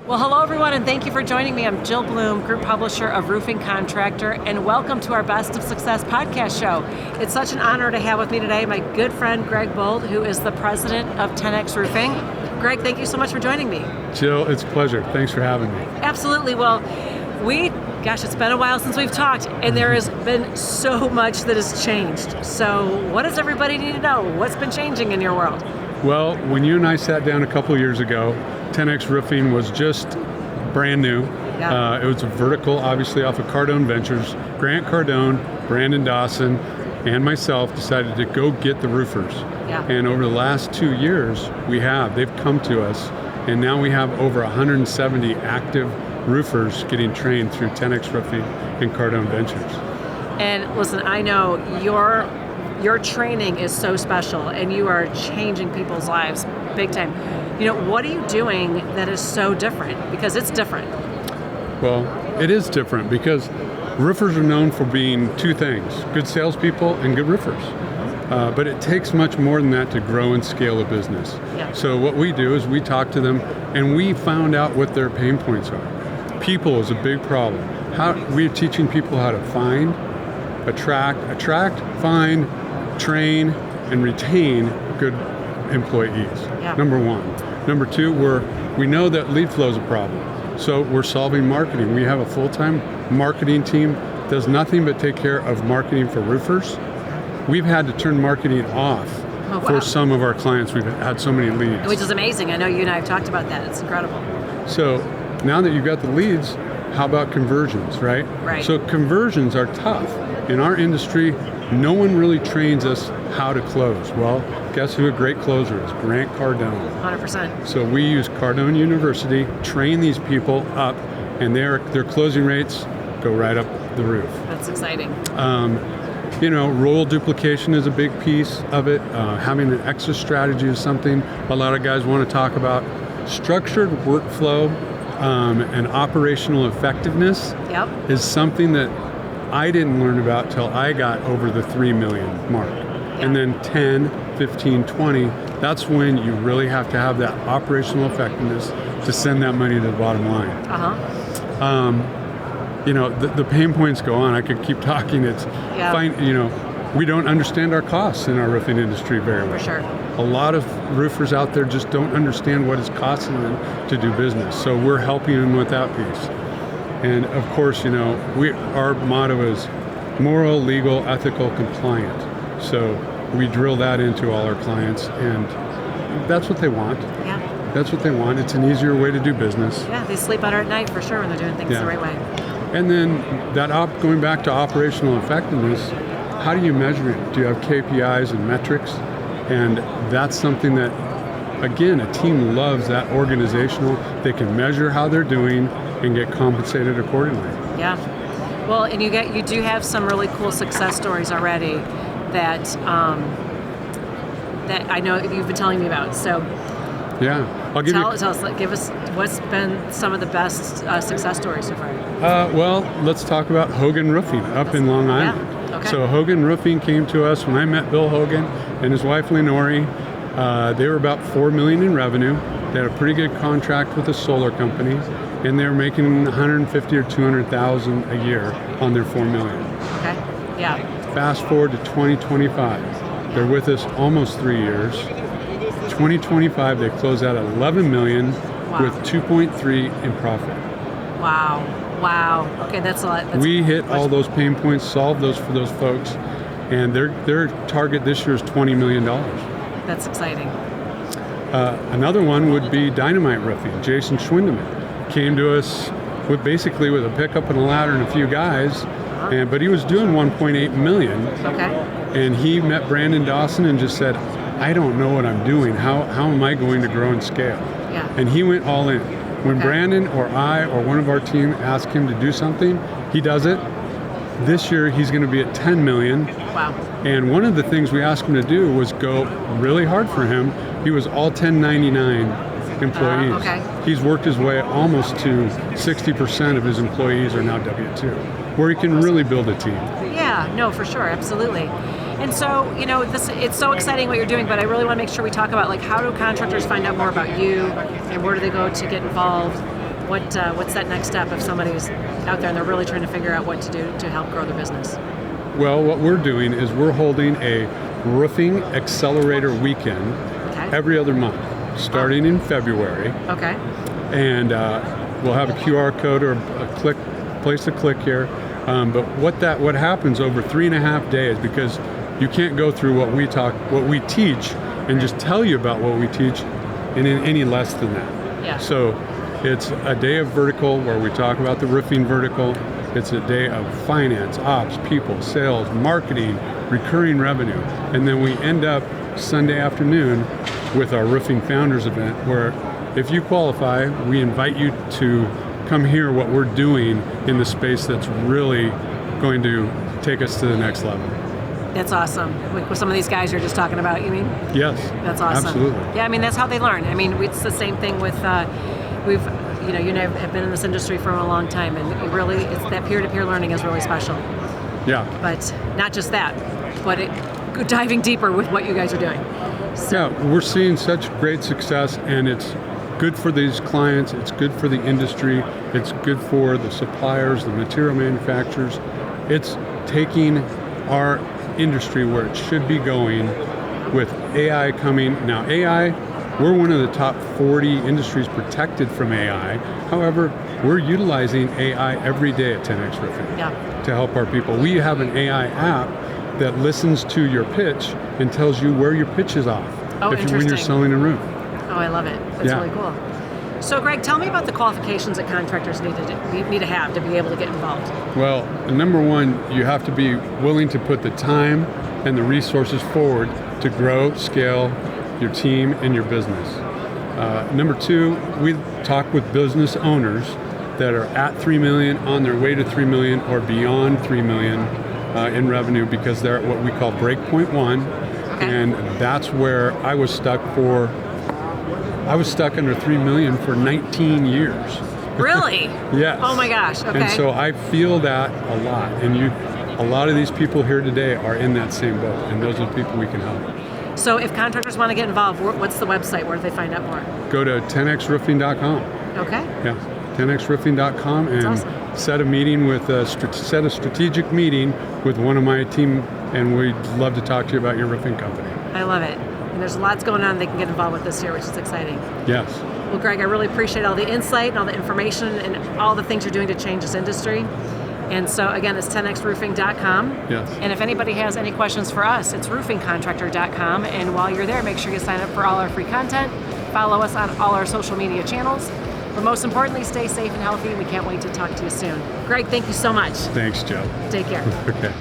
Well, hello everyone, and thank you for joining me. I'm Jill Bloom, Group Publisher of Roofing Contractor, and welcome to our Best of Success podcast show. It's such an honor to have with me today my good friend Greg Bold, who is the president of 10X Roofing. Greg, thank you so much for joining me. Jill, it's a pleasure. Thanks for having me. Absolutely. Well, it's been a while since we've talked, and there has been so much that has changed. So what does everybody need to know? What's been changing in your world? Well, when you and I sat down a couple of years ago, 10X Roofing was just brand new. Yeah. It was a vertical, obviously, off of Cardone Ventures. Grant Cardone, Brandon Dawson, and myself decided to go get the roofers. Yeah. And over the last 2 years, they've come to us, and now we have over 170 active roofers getting trained through 10X Roofing and Cardone Ventures. And listen, I know your training is so special, and you are changing people's lives big time. What are you doing that is so different? Because it's different. Well, it is different because roofers are known for being two things: good salespeople and good roofers. But it takes much more than that to grow and scale a business. Yeah. So what we do is we talk to them, and we found out what their pain points are. People is a big problem. We're teaching people how to find, attract, find, train, and retain good employees. Yeah. Number one. Number two, we know that lead flow is a problem. So we're solving marketing. We have a full-time marketing team that does nothing but take care of marketing for roofers. We've had to turn marketing off for some of our clients. We've had so many leads. Which is amazing. I know you and I have talked about that. It's incredible. So now that you've got the leads, how about conversions, right? Right. So conversions are tough. In our industry, no one really trains us how to close. Well, guess who a great closer is? Grant Cardone. 100%. So we use Cardone University, train these people up, and their closing rates go right up the roof. That's exciting. Role duplication is a big piece of it. Having an exit strategy is something a lot of guys want to talk about. Structured workflow and operational effectiveness is something that I didn't learn about till I got over the 3 million mark. Yeah. And then 10, 15, 20, that's when you really have to have that operational effectiveness to send that money to the bottom line. The pain points go on. I could keep talking. We don't understand our costs in our roofing industry very well. For sure. A lot of roofers out there just don't understand what it's costing them to do business. So we're helping them with that piece. And of course, our motto is moral, legal, ethical, compliant. So we drill that into all our clients, and that's what they want. Yeah. That's what they want. It's an easier way to do business. Yeah, they sleep better at night for sure when they're doing things the right way. And then going back to operational effectiveness, how do you measure it? Do you have KPIs and metrics? And that's something that, again, a team loves that organizational. They can measure how they're doing and get compensated accordingly. Yeah. Well, and you do have some really cool success stories already that I know you've been telling me about. So yeah, give us what's been some of the best success stories so far. Well, let's talk about Hogan Roofing up in Long Island. Yeah. Okay. So Hogan Roofing came to us when I met Bill Hogan and his wife Lenore. They were about $4 million in revenue. They had a pretty good contract with a solar company, and they were making $150,000 or $200,000 a year on their $4 million. Okay. Yeah. Fast forward to 2025. They're with us almost 3 years. 2025, they closed out $11 million with 2.3 in profit. Wow. Okay, that's a lot. We hit all those pain points, solved those for those folks, and their target this year is $20 million. That's exciting. Another one would be Dynamite Roofing. Jason Schwindeman came to us with a pickup and a ladder and a few guys, but he was doing 1.8 million. Okay. And he met Brandon Dawson and just said, I don't know what I'm doing. How am I going to grow and scale? Yeah. And he went all in. When Brandon or I or one of our team ask him to do something, he does it. This year he's going to be at 10 million. Wow. And one of the things we asked him to do was go really hard for him. He was all 1099 employees. Okay. He's worked his way almost to 60% of his employees are now W-2, where he can really build a team. Yeah, no, for sure, absolutely. And so, it's so exciting what you're doing, but I really want to make sure we talk about how do contractors find out more about you, and where do they go to get involved? what's that next step if somebody's out there and they're really trying to figure out what to do to help grow their business? Well, what we're doing is we're holding a roofing accelerator weekend every other month, starting in February. Okay. And we'll have a QR code or place to click here. But what happens over 3.5 days, because you can't go through what we teach and just tell you about what we teach in any less than that. Yeah. So it's a day of vertical where we talk about the roofing vertical. It's a day of finance, ops, people, sales, marketing, recurring revenue. And then we end up Sunday afternoon with our Roofing Founders event, where if you qualify, we invite you to come hear what we're doing in the space that's really going to take us to the next level. That's awesome. With some of these guys you're just talking about, you mean? Yes. That's awesome. Absolutely. Yeah, I mean, that's how they learn. I mean, it's the same thing with, you have been in this industry for a long time, and it's that peer-to-peer learning is really special. Yeah. But not just that, but diving deeper with what you guys are doing. So. Yeah, we're seeing such great success, and it's good for these clients, it's good for the industry, it's good for the suppliers, the material manufacturers. It's taking our industry where it should be going with AI coming. Now AI, we're one of the top 40 industries protected from AI. However, we're utilizing AI every day at 10X Roofing to help our people. We have an AI app that listens to your pitch and tells you where your pitch is off when you're selling a roof. Oh, I love it. That's really cool. So, Greg, tell me about the qualifications that contractors need to have to be able to get involved. Well, number one, you have to be willing to put the time and the resources forward to grow, scale your team and your business. Number two, we talk with business owners that are at 3 million, on their way to 3 million, or beyond 3 million in revenue, because they're at what we call Breakpoint 1. And that's where I was stuck under 3 million for 19 years. Really? Yes. Oh my gosh. Okay. And so I feel that a lot. And a lot of these people here today are in that same boat, and those are the people we can help. So if contractors want to get involved, what's the website? Where do they find out more? Go to 10xroofing.com. Okay. Yeah, 10xroofing.com, and awesome. set a strategic meeting with one of my team, and we'd love to talk to you about your roofing company. I love it. And there's lots going on they can get involved with this year, which is exciting. Yes. Well, Greg, I really appreciate all the insight and all the information and all the things you're doing to change this industry. And so, again, it's 10xroofing.com. Yes. And if anybody has any questions for us, it's roofingcontractor.com. And while you're there, make sure you sign up for all our free content. Follow us on all our social media channels. But most importantly, stay safe and healthy. We can't wait to talk to you soon. Greg, thank you so much. Thanks, Joe. Take care. Okay.